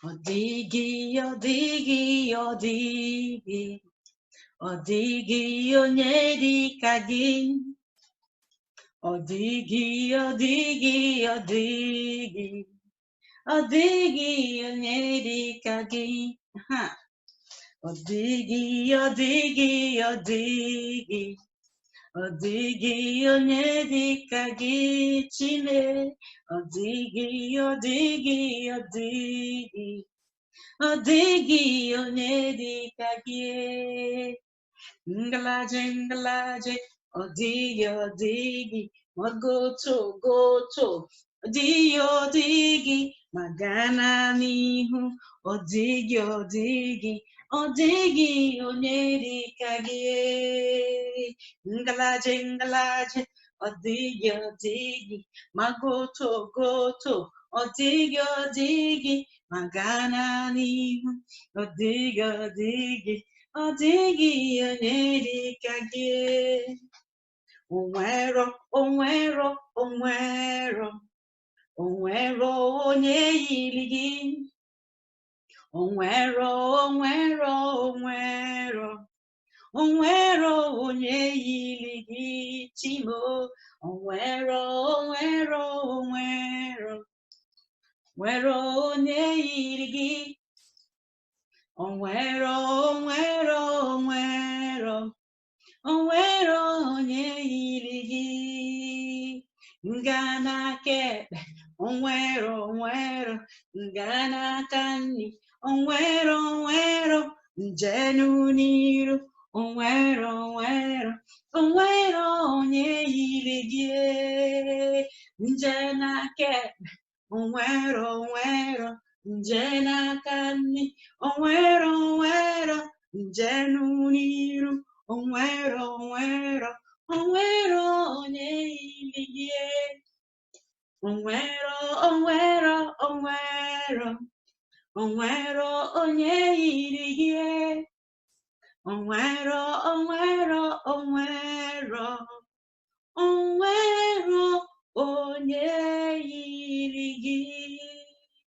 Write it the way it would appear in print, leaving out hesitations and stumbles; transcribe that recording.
Odigi, odigi, odigi, odigi onye dịka gị. Odigi, odigi, odigi, odigi onye dịka gị. Odigi, odigi, odigi, odigi onye dịka gị, Chine. Odigi, odigi, odigi, odigi onye dịka gị. Ngalaje, ngalaje, odigi, odigi, magoto, goto, odigi, odigi, magana n'ihu, odigi, odigi, odigi onye dịka gị. Ngalaje, ngalaje, odigi, odigi, magoto, goto, odigi, odigi, magana n'ihu, odigi, odigi, odigi onye dịka gị. Onwero, onwero, onwero, onwero onye yiri gị. Onwero, onwero, onwero, onwero onye yiri gị, Chimo. Onwero, onwero, onwero, onwero onye yiri gị. Onwero, onwero, onwero, onwero onye yiri gị. Ngana kekpe, onwero, onwero, ngana kanni, onwero, onwero, njenu n'iru, onwero, onwero, onwero onye yiri gị. Njena kekpe, onwero, onwero, njena kanni, onwero, onwero, njenu n'iru, onwero, onwero, onwero onye yiri gị. Onwero, onwero, onwero, onwero onye yiri gị. Onwero, onwero, onwero, onwero onye